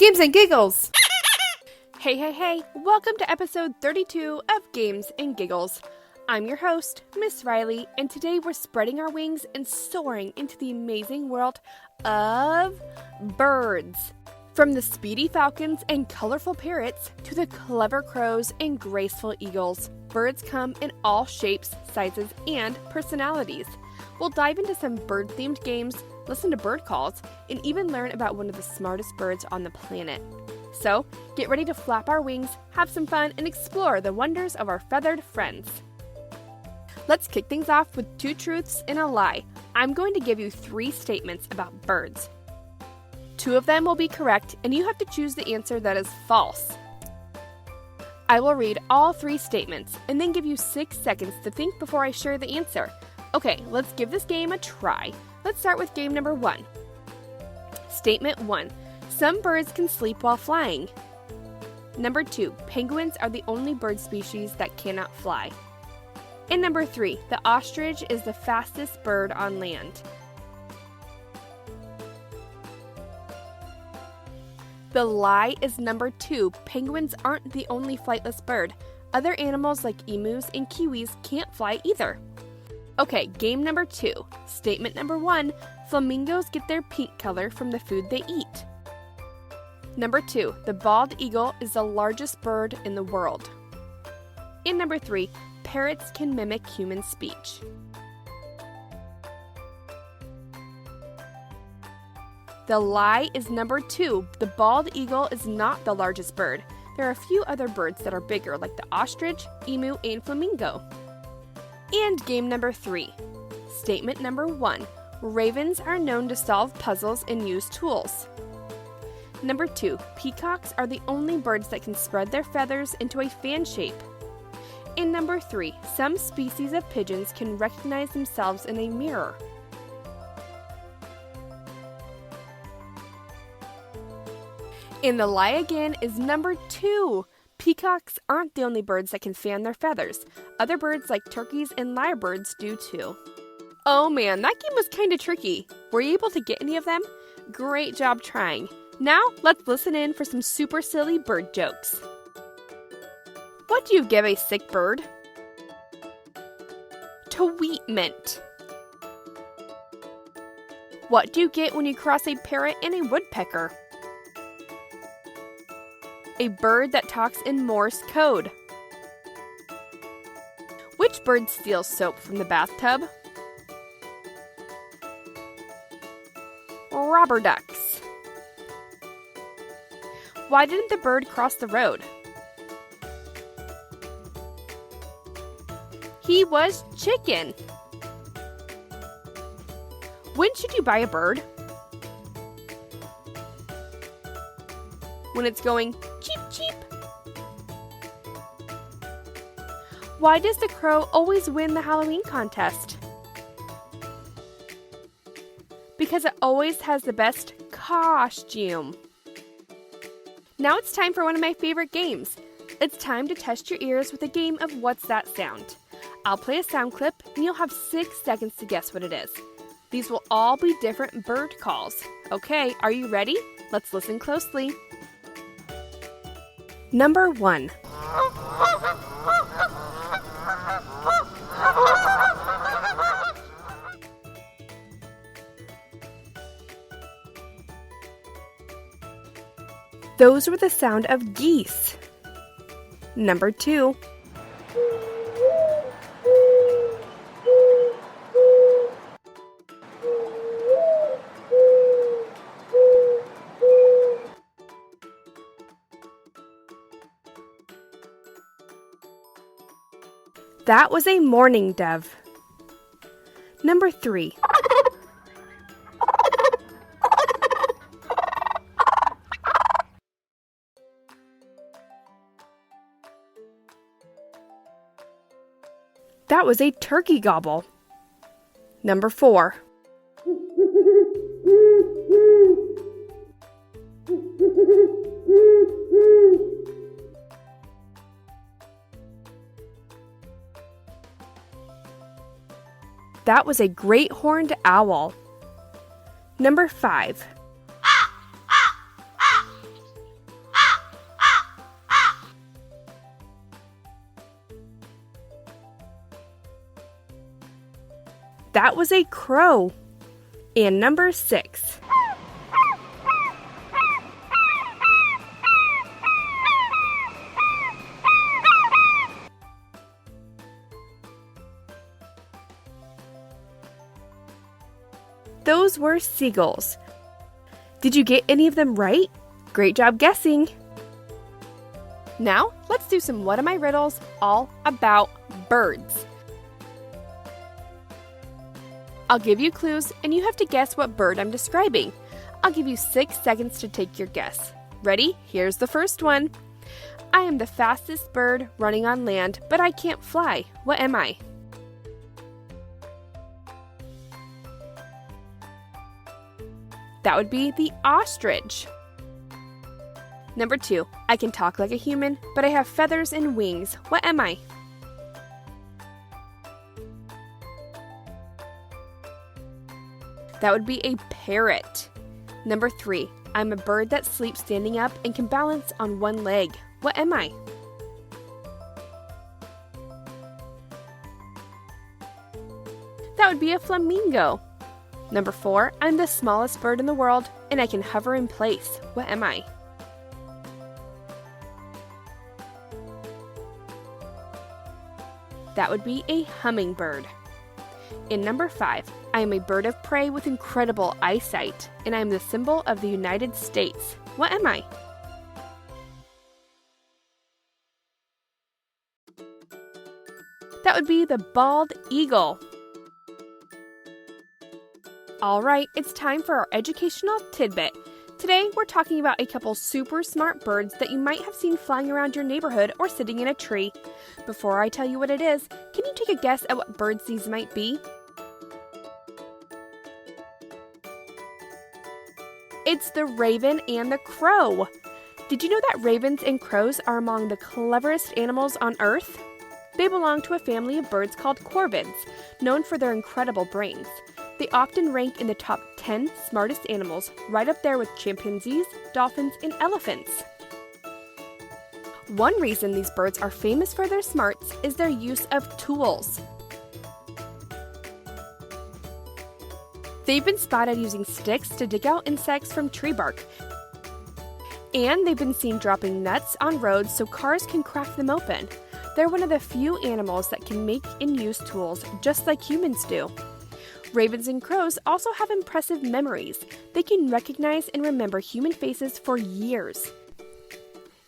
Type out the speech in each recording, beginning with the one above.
Games and Giggles! Hey, welcome to episode 32 of Games and Giggles. I'm your host, Miss Rylee, and today we're spreading our wings and soaring into the amazing world of birds. From the speedy falcons and colorful parrots to the clever crows and graceful eagles, birds come in all shapes, sizes, and personalities. We'll dive into some bird-themed games, listen to bird calls, and even learn about one of the smartest birds on the planet. So, get ready to flap our wings, have some fun, and explore the wonders of our feathered friends. Let's kick things off with 2 truths and a lie. I'm going to give you 3 statements about birds. 2 of them will be correct, and you have to choose the answer that is false. I will read all 3 statements, and then give you 6 seconds to think before I share the answer. Okay, let's give this game a try. Let's start with game number 1. Statement 1. Some birds can sleep while flying. Number 2. Penguins are the only bird species that cannot fly. And number 3. The ostrich is the fastest bird on land. The lie is number 2. Penguins aren't the only flightless bird. Other animals like emus and kiwis can't fly either. Okay, game number 2. Statement number 1. Flamingos get their pink color from the food they eat. Number 2. The bald eagle is the largest bird in the world. And number 3. Parrots can mimic human speech. The lie is number 2. The bald eagle is not the largest bird. There are a few other birds that are bigger, like the ostrich, emu, and flamingo. And game number 3. Statement number 1. Ravens are known to solve puzzles and use tools. Number 2. Peacocks are the only birds that can spread their feathers into a fan shape. And number 3. Some species of pigeons can recognize themselves in a mirror. And the lie again is number 2. Peacocks aren't the only birds that can fan their feathers. Other birds like turkeys and lyrebirds do too. Oh man, that game was kinda tricky. Were you able to get any of them? Great job trying. Now, let's listen in for some super silly bird jokes. What do you give a sick bird? Tweetment. What do you get when you cross a parrot and a woodpecker? A bird that talks in Morse code. Which bird steals soap from the bathtub? Rubber ducks. Why didn't the bird cross the road? He was chicken. When should you buy a bird? When it's going cheep cheep. Why does the crow always win the Halloween contest? Because it always has the best costume. Now it's time for one of my favorite games. It's time to test your ears with a game of What's That Sound? I'll play a sound clip and you'll have 6 seconds to guess what it is. These will all be different bird calls. Okay, are you ready? Let's listen closely. Number 1. Those were the sound of geese. Number 2. That was a mourning dove. Number 3. That was a turkey gobble. Number 4. That was a great horned owl. Number 5. That was a crow. And number 6. Those were seagulls. Did you get any of them right? Great job guessing! Now, let's do some What Am I riddles all about birds. I'll give you clues, and you have to guess what bird I'm describing. I'll give you 6 seconds to take your guess. Ready? Here's the first one. I am the fastest bird running on land, but I can't fly. What am I? That would be the ostrich. Number 2, I can talk like a human, but I have feathers and wings. What am I? That would be a parrot. Number 3, I'm a bird that sleeps standing up and can balance on one leg. What am I? That would be a flamingo. Number 4, I'm the smallest bird in the world, and I can hover in place. What am I? That would be a hummingbird. In number 5, I am a bird of prey with incredible eyesight, and I am the symbol of the United States. What am I? That would be the bald eagle. Alright, it's time for our educational tidbit. Today, we're talking about a couple super smart birds that you might have seen flying around your neighborhood or sitting in a tree. Before I tell you what it is, can you take a guess at what birds these might be? It's the raven and the crow. Did you know that ravens and crows are among the cleverest animals on Earth? They belong to a family of birds called corvids, known for their incredible brains. They often rank in the top 10 smartest animals, right up there with chimpanzees, dolphins, and elephants. One reason these birds are famous for their smarts is their use of tools. They've been spotted using sticks to dig out insects from tree bark. And they've been seen dropping nuts on roads so cars can crack them open. They're one of the few animals that can make and use tools just like humans do. Ravens and crows also have impressive memories. They can recognize and remember human faces for years.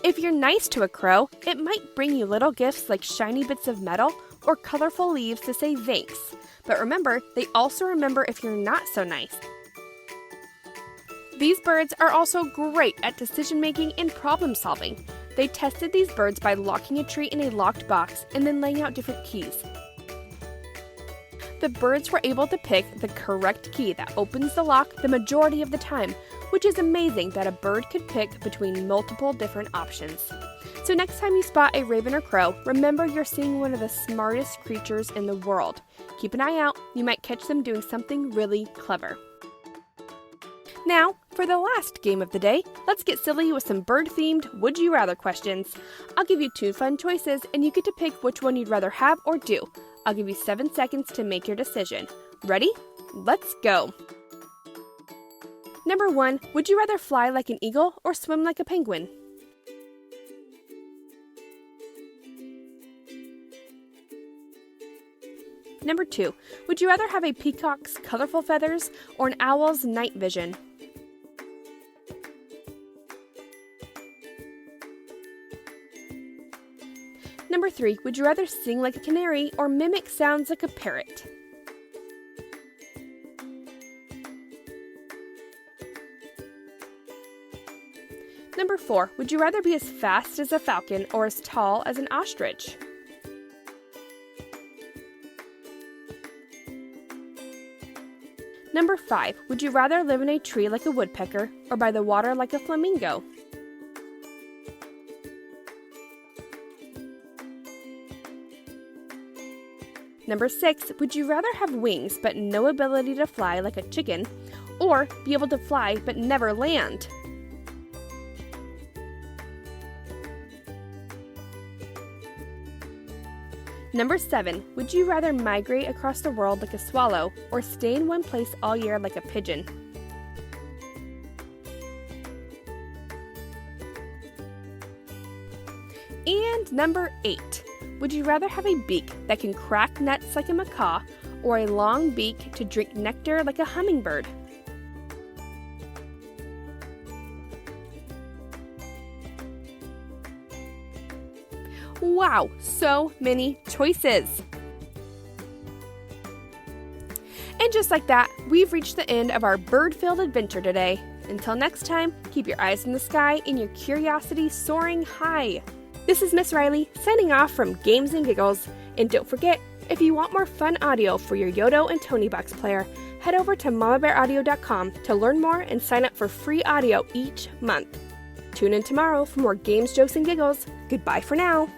If you're nice to a crow, it might bring you little gifts like shiny bits of metal or colorful leaves to say thanks. But remember, they also remember if you're not so nice. These birds are also great at decision making and problem solving. They tested these birds by locking a tree in a locked box and then laying out different keys. The birds were able to pick the correct key that opens the lock the majority of the time, which is amazing that a bird could pick between multiple different options. So next time you spot a raven or crow, remember you're seeing one of the smartest creatures in the world. Keep an eye out, you might catch them doing something really clever. Now, for the last game of the day, let's get silly with some bird-themed Would You Rather questions. I'll give you 2 fun choices, and you get to pick which one you'd rather have or do. I'll give you 7 seconds to make your decision. Ready? Let's go! Number 1, would you rather fly like an eagle or swim like a penguin? Number 2, would you rather have a peacock's colorful feathers or an owl's night vision? Number 3, would you rather sing like a canary or mimic sounds like a parrot? Number 4, would you rather be as fast as a falcon or as tall as an ostrich? Number 5, would you rather live in a tree like a woodpecker or by the water like a flamingo? Number 6, would you rather have wings but no ability to fly like a chicken, or be able to fly but never land? Number 7. Would you rather migrate across the world like a swallow or stay in one place all year like a pigeon? And number 8. Would you rather have a beak that can crack nuts like a macaw or a long beak to drink nectar like a hummingbird? Wow, so many choices! And just like that, we've reached the end of our bird-filled adventure today. Until next time, keep your eyes in the sky and your curiosity soaring high. This is Miss Rylee signing off from Games and Giggles. And don't forget, if you want more fun audio for your Yoto and Toniebox player, head over to mamabearaudio.com to learn more and sign up for free audio each month. Tune in tomorrow for more games, jokes, and giggles. Goodbye for now.